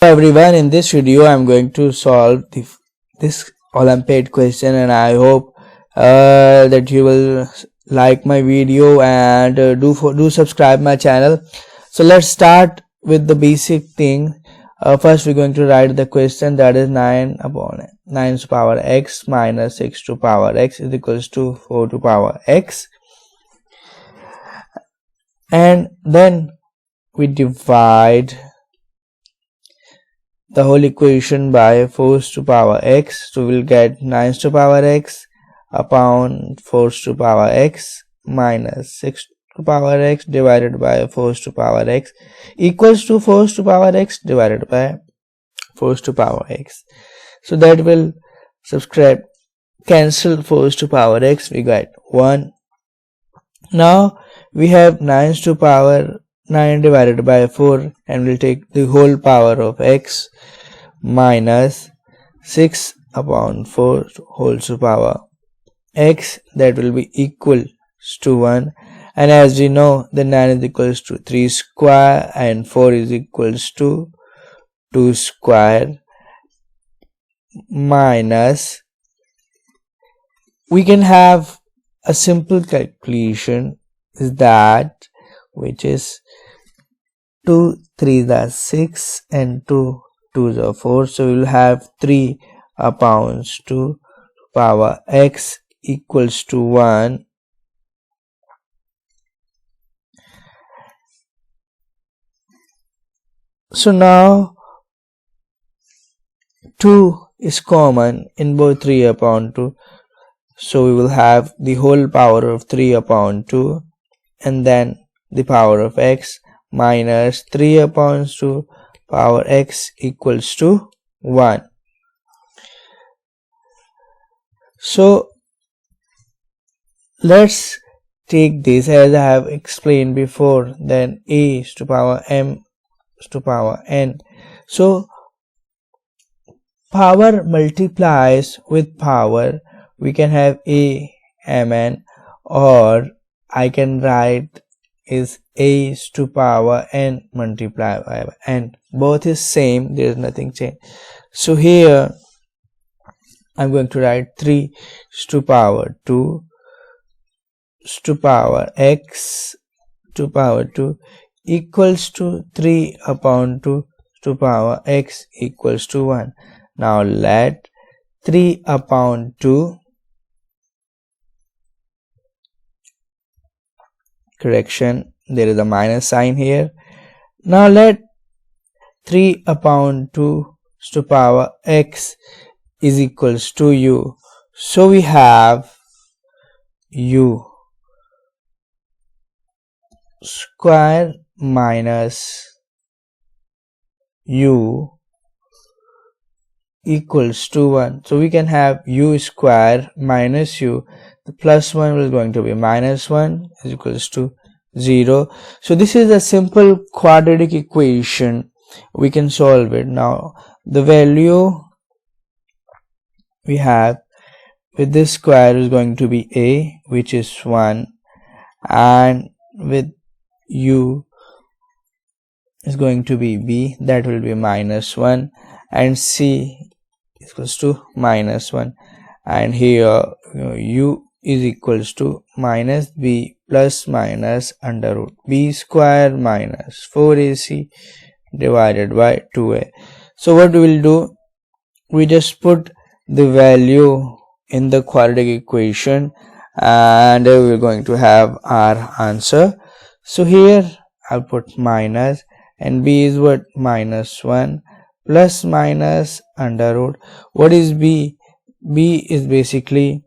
Hello everyone, in this video I am going to solve this Olympiad question, and I hope that you will like my video and do subscribe my channel. So let's start with the basic thing. First we're going to write the question, that is 9 upon 9 to power x minus 6 to power x is equals to 4 to power x, and then we divide the whole equation by 4 to power x, so we'll get 9 to power x upon 4 to power x minus 6 to power x divided by 4 to power x equals to 4 to power x divided by 4 to power x. So that will cancel 4 to power x, we got 1. Now we have 9 to power 9 divided by 4, and we'll take the whole power of x minus 6 upon 4 whole to power x, that will be equal to 1. And as we know, the 9 is equals to 3 square and 4 is equals to 2 square, minus, we can have a simple calculation, is that which is 2 3s are 6 and 2 2s are 4, so we will have 3 upon 2 power x equals to 1. So now 2 is common in both 3 upon 2, so we will have the whole power of 3 upon 2 and then the power of x minus 3 upon 2 power x equals to 1. So let's take this as I have explained before, then a is to power m is to power n. So power multiplies with power, we can have a mn, or I can write is a is to power n multiplied by n. Both is same, there is nothing change. So here I'm going to write 3 is to power 2 is to power x to power 2 equals to 3 upon 2 to power x equals to 1. Now let 3 upon 2, correction, there is a minus sign here. Now let 3 upon 2 to power x is equals to u. So we have u square minus u equals to 1. So we can have u square minus u, the plus 1 is going to be minus 1 is equals to 0. So this is a simple quadratic equation, we can solve it. Now the value we have with this square is going to be a, which is 1, and with u is going to be b, that will be minus 1, and c equals to minus 1, and here u is equals to minus b plus minus under root b square minus 4ac divided by 2a. So what we will do, we just put the value in the quadratic equation and we're going to have our answer. So here I'll put minus, and b is what, minus 1 plus minus under root. What is b? B is basically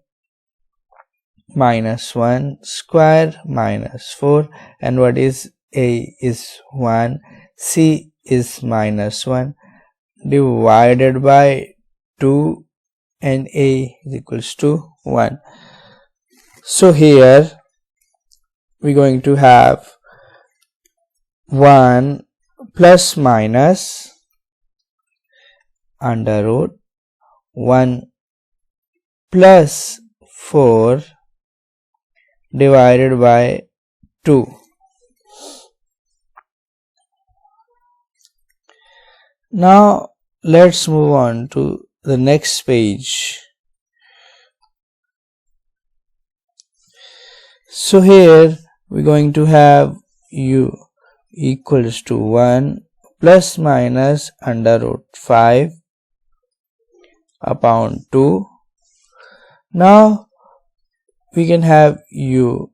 minus 1 square minus 4, and what is a is 1, c is minus 1 divided by 2, and a is equals to 1. So here we're going to have 1 plus minus under root 1 plus 4 divided by 2. Now let's move on to the next page. So here we're going to have u equals to 1 plus minus under root 5 upon 2. Now we can have u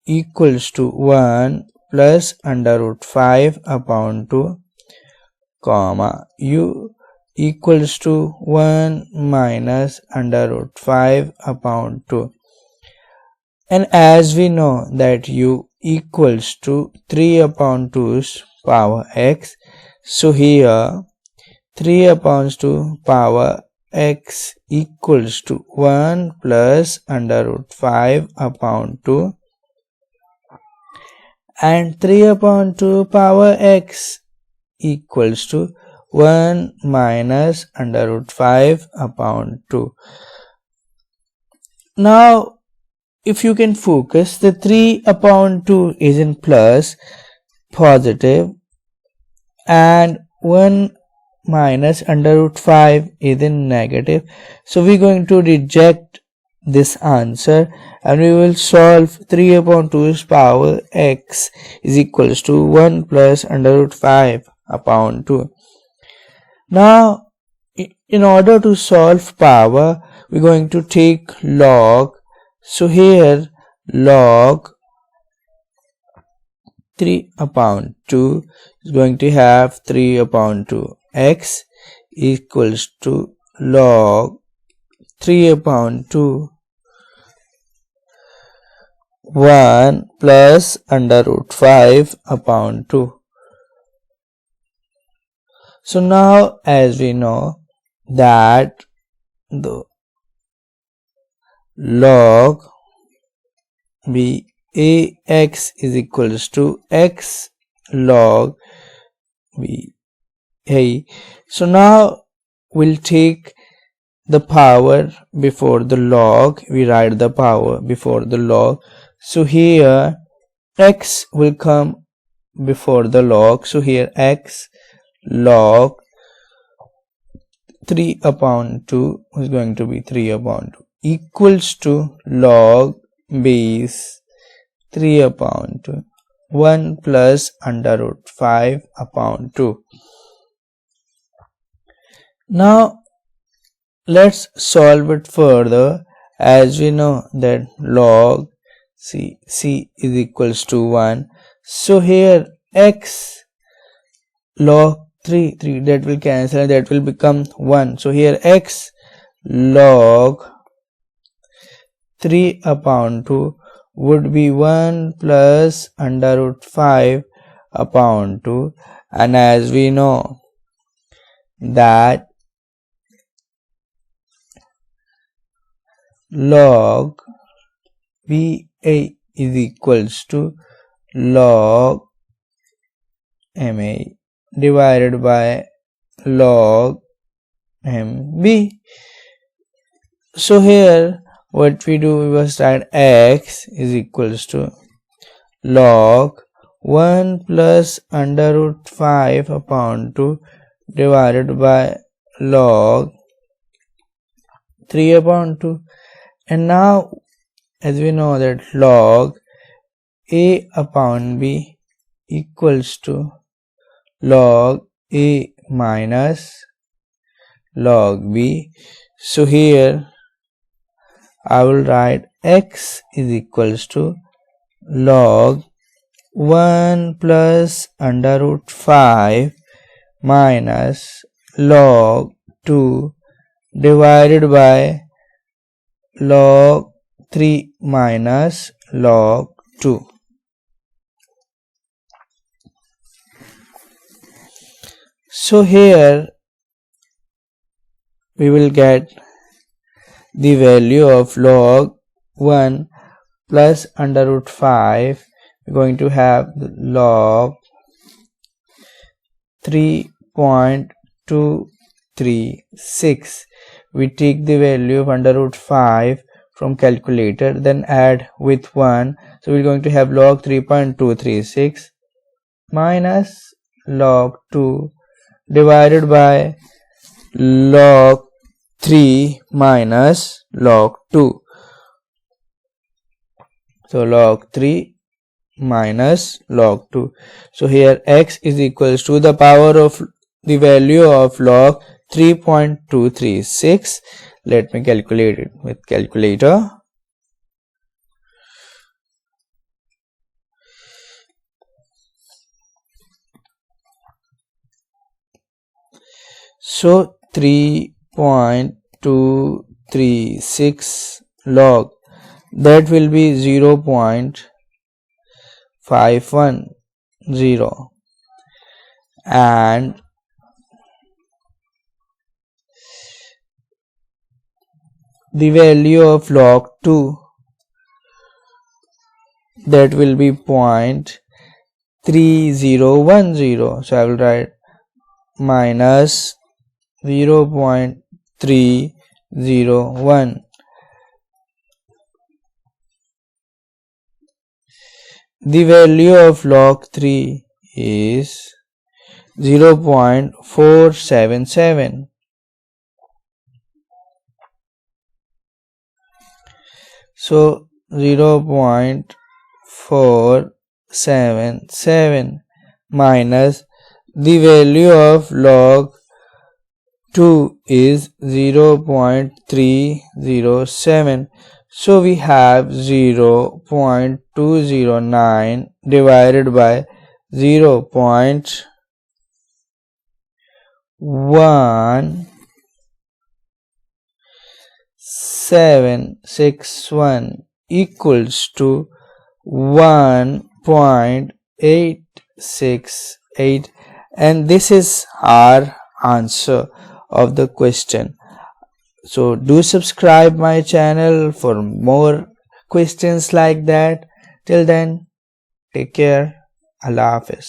equals to 1 plus under root 5 upon 2, comma, u equals to 1 minus under root 5 upon 2. And as we know that u equals to 3 upon 2's power x, so here 3 upon 2 power x equals to 1 plus under root 5 upon 2, and 3 upon 2 power x equals to 1 minus under root 5 upon 2. Now if you can focus, the 3 upon 2 is in plus, positive, and 1 minus under root 5 is in negative. So we're going to reject this answer and we will solve 3 upon 2's power x is equals to 1 plus under root 5 upon 2. Now in order to solve power, we're going to take log. So here log 3 upon 2 is going to have 3 upon 2 x equals to log 3 upon 2 1 plus under root 5 upon 2. So now as we know that the log b ax is equals to x log b a. So now we'll take the power before the log, we write the power before the log. So here x will come before the log, so here x log 3 upon 2 is going to be 3 upon 2 equals to log base 3 upon 2 1 plus under root 5 upon 2. Now let's solve it further. As we know that log c is equals to 1, so here x log 3 that will cancel and that will become 1. So here x log 3 upon 2 would be 1 plus under root 5 upon 2, and as we know that log b a is equals to log ma divided by log mb. So here what we do, we must write x is equals to log 1 plus under root 5 upon 2 divided by log 3 upon 2. And now as we know that log a upon b equals to log a minus log b. So here I will write x is equals to log 1 plus under root 5 minus log 2 divided by log 3 minus log 2. So here we will get the value of log 1 plus under root 5. We're going to have the log 3.236. We take the value of under root 5 from calculator, then add with 1. So we're going to have log 3.236 minus log 2 divided by log 3 minus log 2. So log 3 minus log 2. So here x is equals to the power of the value of log 3.236. Let me calculate it with calculator. So 3.236 log, that will be 0.510, and the value of log 2, that will be 0.3010. So I will write minus 0.301. The value of log 3 is 0.477. So 0.477 minus the value of log 2 is 0.307. So we have 0.209 divided by 0.1761 equals to 1.868, and this is our answer of the question. So do subscribe my channel for more questions like that. Till then, take care. Allah Hafiz.